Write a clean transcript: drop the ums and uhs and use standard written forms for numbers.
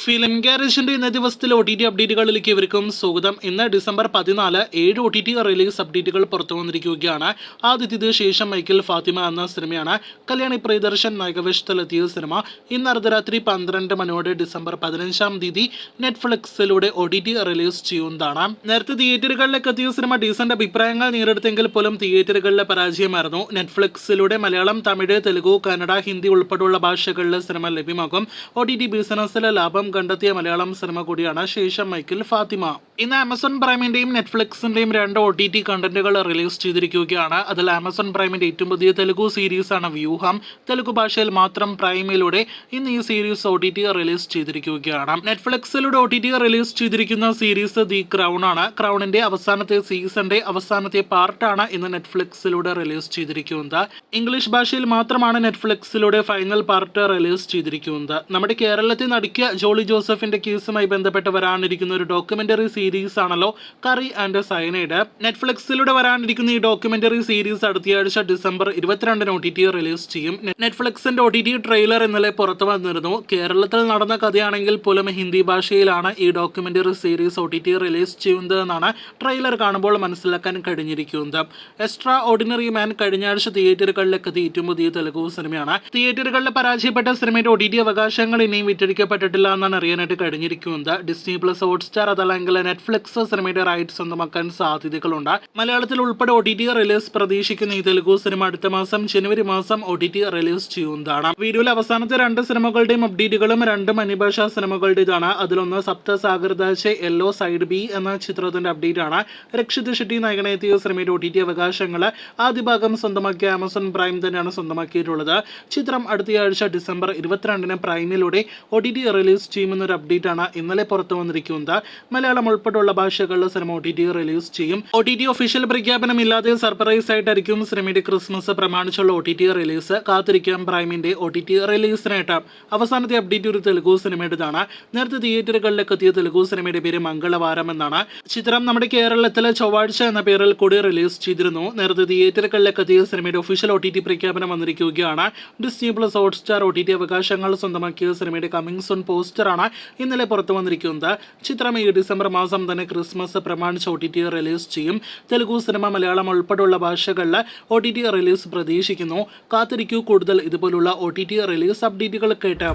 Film ഗാരേജിന്റെ ഇന്നത്തെ ദിവസത്തിലെ OTT അപ്ഡേറ്റുകളിലേക്ക് ഇവർക്കും സ്വാഗതം. ഇന്ന് ഡിസംബർ 14 7 OTT റിലീസ് അപ്ഡേറ്റുകൾ പുറത്തു വന്നിരിക്കുകയാണ്. ആദ്യത്തേത് ശേഷം മൈക്കിൾ ഫാത്തിമ എന്ന സിനിമയാണ്. കല്യാണി പ്രിയദർശൻ നായകവേഷത്തിലെത്തിയ സിനിമ ഇന്ന് അർദ്ധരാത്രി 12 മണിയോടെ ഡിസംബർ 15 തീയതി നെറ്റ്ഫ്ലിക്സിലൂടെ OTT റിലീസ് ചെയ്യുന്നതാണ്. നേരത്തെ തിയേറ്ററുകളിലേക്ക് എത്തിയ സിനിമ ഡീസന്റ് അഭിപ്രായങ്ങൾ നേരിട്ടെങ്കിൽ പോലും തിയേറ്ററുകളിലെ പരാജയമായിരുന്നു. നെറ്റ്ഫ്ലിക്സിലൂടെ മലയാളം, തമിഴ്, തെലുഗു, കന്നഡ, ഹിന്ദി ഉൾപ്പെടെയുള്ള ഭാഷകളിലെ സിനിമ ലഭ്യമാകും. OTT ബിസിനസ്സിലെ ലാഭം കണ്ടെത്തിയ മലയാളം സിനിമ കൂടിയാണ് ശേഷം മൈക്കിൾ ഫാത്തിമ. ഇന്ന് ആമസോൺ പ്രൈമിന്റെയും നെറ്റ്ഫ്ലിക്സിന്റെയും 2 OTT കണ്ടന്റുകൾ റിലീസ് ചെയ്തിരിക്കുകയാണ്. അതിൽ ആമസോൺ പ്രൈമിന്റെ ഏറ്റവും പുതിയ തെലുഗു സീരീസ് ആണ് വ്യൂഹം. തെലുഗു ഭാഷയിൽ മാത്രം പ്രൈമിലൂടെ ഇന്ന് ഈ സീരീസ് OTT റിലീസ് ചെയ്തിരിക്കുകയാണ്. നെറ്റ്ഫ്ലിക്സിലൂടെ OTT റിലീസ് ചെയ്തിരിക്കുന്ന സീരീസ് ദി ക്രൗൺ ആണ്. ക്രൗണിന്റെ അവസാനത്തെ സീസന്റെ അവസാനത്തെ പാർട്ടാണ് ഇന്ന് നെറ്റ്ഫ്ലിക്സിലൂടെ റിലീസ് ചെയ്തിരിക്കുന്നത്. ഇംഗ്ലീഷ് ഭാഷയിൽ മാത്രമാണ് നെറ്റ്ഫ്ലിക്സിലൂടെ ഫൈനൽ പാർട്ട് റിലീസ് ചെയ്തിരിക്കുന്നത്. നമ്മുടെ കേരളത്തിൽ നടിക്കുക ജോളി ജോസഫിന്റെ കേസുമായി ബന്ധപ്പെട്ട് വരാനിരിക്കുന്ന ഒരു ഡോക്യുമെന്ററി സീരീസ് ആണല്ലോ കറി ആൻഡ് സയനൈഡ്. നെറ്റ്ഫ്ലിക്സിലൂടെ വരാനിരിക്കുന്ന ഈ ഡോക്യുമെന്ററി സീരീസ് അടുത്തയാഴ്ച ഡിസംബർ 22 OTT റിലീസ് ചെയ്യും. നെറ്റ്ഫ്ലിക്സിന്റെ OTT ട്രെയിലർ ഇന്നലെ പുറത്തു വന്നിരുന്നു. കേരളത്തിൽ നടന്ന കഥയാണെങ്കിൽ പോലും ഹിന്ദി ഭാഷയിലാണ് ഈ ഡോക്യുമെന്ററി സീരീസ് OTT റിലീസ് ചെയ്യുന്നതെന്നാണ് ട്രെയിലർ കാണുമ്പോൾ മനസ്സിലാക്കാൻ കഴിഞ്ഞിരിക്കുന്നത്. എക്സ്ട്രാ ഓർഡിനറി മാൻ കഴിഞ്ഞ ആഴ്ച തിയേറ്ററുകളിലേക്ക് എത്തിയ ഏറ്റവും പുതിയ തെലുഗു സിനിമയാണ്. തിയേറ്ററുകളിൽ പരാജയപ്പെട്ട സിനിമയുടെ OTT അവകാശങ്ങൾ ഇനിയും വിറ്റഴിക്കപ്പെട്ടിട്ടില്ല എന്നാണ് അറിയാനായിട്ട് കഴിഞ്ഞിരിക്കുന്നത്. ഡിസ്നി പ്ലസ്, ഹോട്ട്സ്റ്റാർ അതല്ലെങ്കിൽ നെറ്റ്ഫ്ലിക്സ് സിനിമയുടെ റൈറ്റ് സ്വന്തമാക്കാൻ സാധ്യതകളുണ്ട്. മലയാളത്തിൽ ഉൾപ്പെടെ OTT റിലീസ് പ്രതീക്ഷിക്കുന്ന ഈ തെലുഗു സിനിമ അടുത്ത മാസം ജനുവരി മാസം OTT റിലീസ് ചെയ്യുന്നതാണ്. വീഡിയോയിൽ അവസാനത്തെ 2 സിനിമകളുടെയും അപ്ഡേറ്റുകളും 2 അന്യഭാഷാ സിനിമകളുടേതാണ്. അതിലൊന്ന് സപ്തസാഗർദാചെ യെല്ലോ സൈഡ് ബി എന്ന ചിത്രത്തിന്റെ അപ്ഡേറ്റ് ആണ്. രക്ഷിത് ഷെട്ടി നായകനെത്തിയ സിനിമയുടെ OTT അവകാശങ്ങൾ ആദ്യ ഭാഗം സ്വന്തമാക്കിയ ആമസോൺ പ്രൈം തന്നെയാണ് സ്വന്തമാക്കിയിട്ടുള്ളത്. ചിത്രം അടുത്തയാഴ്ച ഡിസംബർ 22 പ്രൈമിലൂടെ OTT റിലീസ് ചെയ്യുമെന്നൊരു അപ്ഡേറ്റ് ആണ് ഇന്നലെ പുറത്തു വന്നിരിക്കുന്നത്. മലയാളം ഉൾപ്പെടെയുള്ള ഭാഷകളിലെ സിനിമ OTT റിലീസ് ചെയ്യും. OTT ഒഫീഷ്യൽ പ്രഖ്യാപനം ഇല്ലാതെ സർപ്രൈസ് ആയിട്ടായിരിക്കും സിനിമയുടെ ക്രിസ്മസ് പ്രമാണിച്ചുള്ള OTT റിലീസ്. കാത്തിരിക്കാം പ്രൈമിന്റെ OTT റിലീസിനായിട്ട്. അവസാനത്തെ അപ്ഡേറ്റ് ഒരു തെലുഗു സിനിമയുടേതാണ്. നേരത്തെ തിയേറ്ററുകളിലേക്ക് എത്തിയ തെലുഗു സിനിമയുടെ പേര് മംഗളവാരം എന്നാണ്. ചിത്രം നമ്മുടെ കേരളത്തിലെ ചൊവ്വാഴ്ച എന്ന പേരിൽ കൂടി റിലീസ് ചെയ്തിരുന്നു. നേരത്തെ തിയേറ്ററുകളിലേക്ക് എത്തിയ സിനിമയുടെ ഒഫീഷ്യൽ OTT പ്രഖ്യാപനം വന്നിരിക്കുകയാണ്. ഡിസ്നി പ്ലസ്, ഹോട്ട്സ്റ്റാർ OTT അവകാശങ്ങൾ സ്വന്തമാക്കിയ സിനിമയുടെ കമ്മിങ് സൂൺ പോസ്റ്ററാണ് ഇന്നലെ പുറത്തു വന്നിരിക്കുന്നത്. ചിത്രം ഈ ഡിസംബർ മാസം തന്നെ ക്രിസ്മസ് പ്രമാണിച്ച് OTT റിലീസ് ചെയ്യും. തെലുഗു സിനിമ, മലയാളം ഉൾപ്പെടെയുള്ള ഭാഷകളിൽ OTT റിലീസ് പ്രതീക്ഷിക്കുന്നു. കാത്തിരിക്കൂ കൂടുതൽ ഇതുപോലുള്ള OTT റിലീസ് അപ്ഡേറ്റുകൾ കേട്ട്.